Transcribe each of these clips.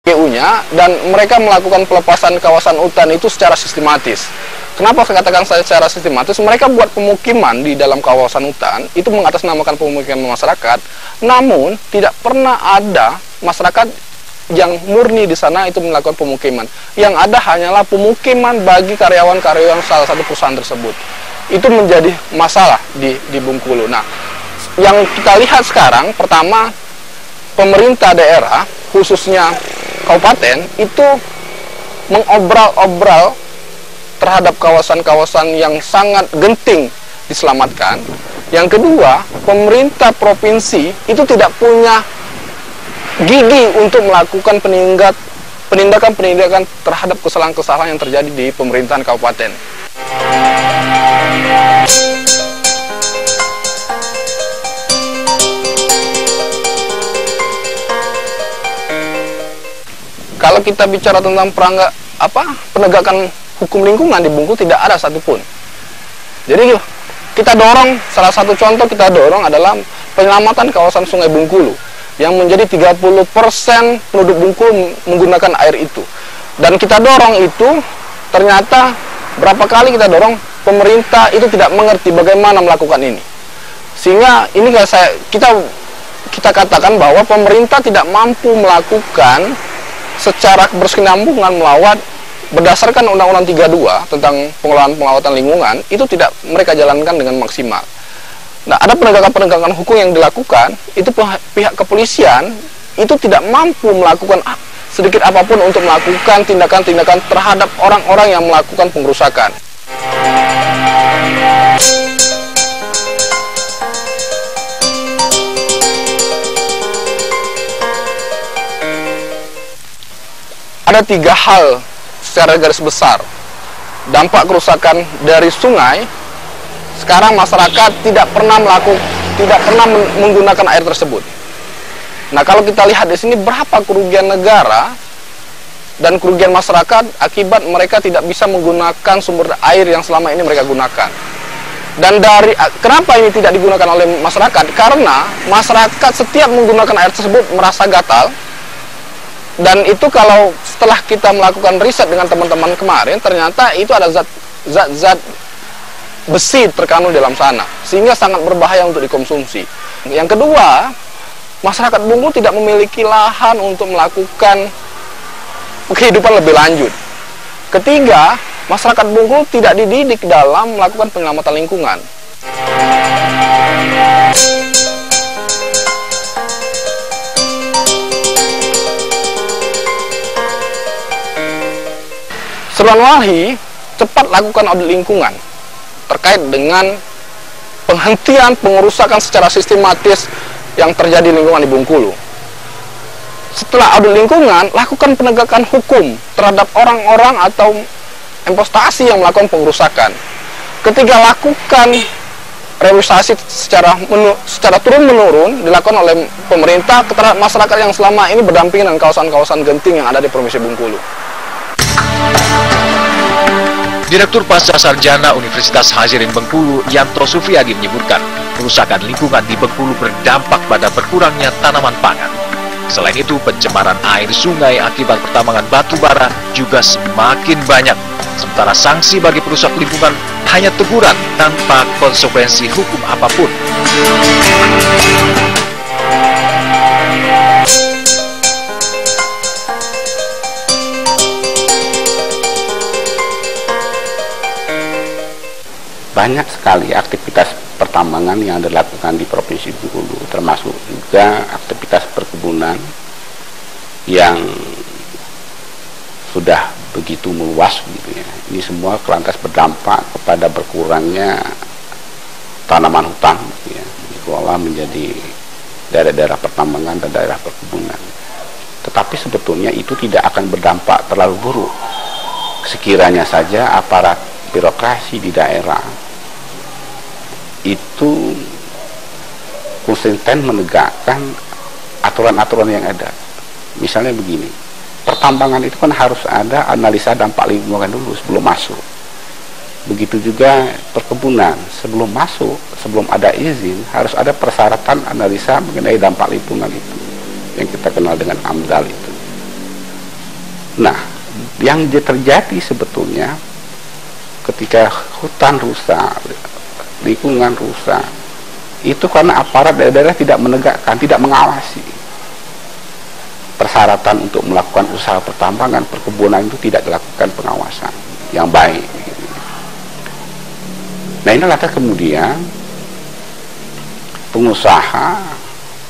PU-nya, dan mereka melakukan pelepasan kawasan hutan itu secara sistematis. Kenapa saya katakan secara sistematis? Mereka buat pemukiman di dalam kawasan hutan, itu mengatasnamakan pemukiman masyarakat, namun tidak pernah ada masyarakat yang murni di sana itu melakukan pemukiman. Yang ada hanyalah pemukiman bagi karyawan-karyawan salah satu perusahaan tersebut. Itu menjadi masalah di Bengkulu. Nah, yang kita lihat sekarang, pertama, pemerintah daerah, khususnya kabupaten, itu mengobral-obral terhadap kawasan-kawasan yang sangat genting diselamatkan. Yang kedua, pemerintah provinsi itu tidak punya gigi untuk melakukan penindakan terhadap kesalahan-kesalahan yang terjadi di pemerintahan kabupaten. Kalau kita bicara tentang penegakan hukum lingkungan di Bengkulu, tidak ada satupun. Jadi kita dorong, salah satu contoh kita dorong adalah penyelamatan kawasan Sungai Bengkulu yang menjadi 30% penduduk Bengkulu menggunakan air itu. Dan kita dorong itu, ternyata berapa kali kita dorong, pemerintah itu tidak mengerti bagaimana melakukan ini. Sehingga ini kita katakan bahwa pemerintah tidak mampu melakukan secara berkesinambungan berdasarkan Undang-Undang 32 tentang pengelolaan lingkungan, itu tidak mereka jalankan dengan maksimal. Nah, ada penegakan hukum yang dilakukan, itu pihak kepolisian itu tidak mampu melakukan sedikit apapun untuk melakukan tindakan-tindakan terhadap orang-orang yang melakukan pengrusakan. Ada 3 hal secara garis besar dampak kerusakan dari sungai. Sekarang masyarakat tidak pernah menggunakan air tersebut. Nah, kalau kita lihat di sini berapa kerugian negara dan kerugian masyarakat akibat mereka tidak bisa menggunakan sumber air yang selama ini mereka gunakan. Dan kenapa ini tidak digunakan oleh masyarakat? Karena masyarakat setiap menggunakan air tersebut merasa gatal. Dan itu kalau setelah kita melakukan riset dengan teman-teman kemarin, ternyata itu ada zat-zat besi terkandung dalam sana, sehingga sangat berbahaya untuk dikonsumsi. Yang kedua, masyarakat Bengkulu tidak memiliki lahan untuk melakukan kehidupan lebih lanjut. Ketiga, masyarakat Bengkulu tidak dididik dalam melakukan penyelamatan lingkungan. Seruan Walhi cepat lakukan audit lingkungan terkait dengan penghentian pengerusakan secara sistematis yang terjadi di lingkungan di Bengkulu. Setelah audit lingkungan, lakukan penegakan hukum terhadap orang-orang atau investasi yang melakukan pengerusakan. Ketiga, lakukan revisasi secara turun-menurun dilakukan oleh pemerintah terhadap masyarakat yang selama ini berdampingan dengan kawasan-kawasan genting yang ada di Provinsi Bengkulu. Direktur Pasca Sarjana Universitas Hazirin Bengkulu, Yanto Sufiyadi menyebutkan, kerusakan lingkungan di Bengkulu berdampak pada berkurangnya tanaman pangan. Selain itu, pencemaran air sungai akibat pertambangan batu bara juga semakin banyak. Sementara sanksi bagi perusak lingkungan hanya teguran tanpa konsekuensi hukum apapun. Banyak sekali aktivitas pertambangan yang dilakukan di Provinsi Bengkulu, termasuk juga aktivitas perkebunan yang sudah begitu meluas gitu ya. Ini semua lantas berdampak kepada berkurangnya tanaman hutan gitu ya, dikelola menjadi daerah-daerah pertambangan dan daerah perkebunan. Tetapi sebetulnya itu tidak akan berdampak terlalu buruk sekiranya saja aparat birokrasi di daerah itu konsisten menegakkan aturan-aturan yang ada. Misalnya begini, pertambangan itu kan harus ada analisa dampak lingkungan dulu sebelum masuk. Begitu juga perkebunan, sebelum masuk, sebelum ada izin, harus ada persyaratan analisa mengenai dampak lingkungan itu, yang kita kenal dengan AMDAL itu. Nah, yang terjadi sebetulnya ketika hutan rusak, lingkungan rusak, itu karena aparat daerah tidak menegakkan, tidak mengawasi. Persyaratan untuk melakukan usaha pertambangan, perkebunan itu tidak dilakukan pengawasan yang baik. Nah, inilah kemudian pengusaha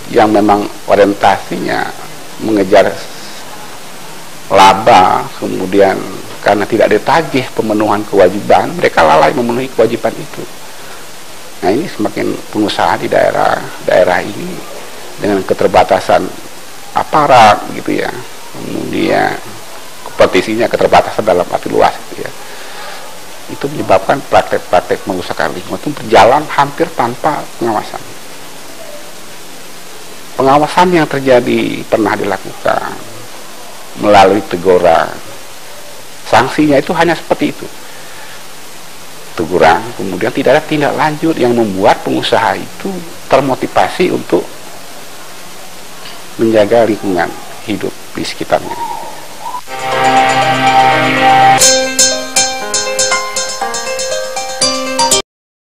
yang memang orientasinya mengejar laba, kemudian karena tidak ditagih pemenuhan kewajiban, mereka lalai memenuhi kewajiban itu. Nah, ini semakin pengusaha di daerah ini dengan keterbatasan aparat gitu ya, kemudian kompetisinya keterbatasan dalam arti luas gitu ya, itu menyebabkan praktek-praktek mengusahakan lingkungan itu berjalan hampir tanpa pengawasan. Pengawasan yang terjadi pernah dilakukan melalui teguran, sanksinya itu hanya seperti itu, teguran, kemudian tidak ada tindak lanjut yang membuat pengusaha itu termotivasi untuk menjaga lingkungan hidup di sekitarnya.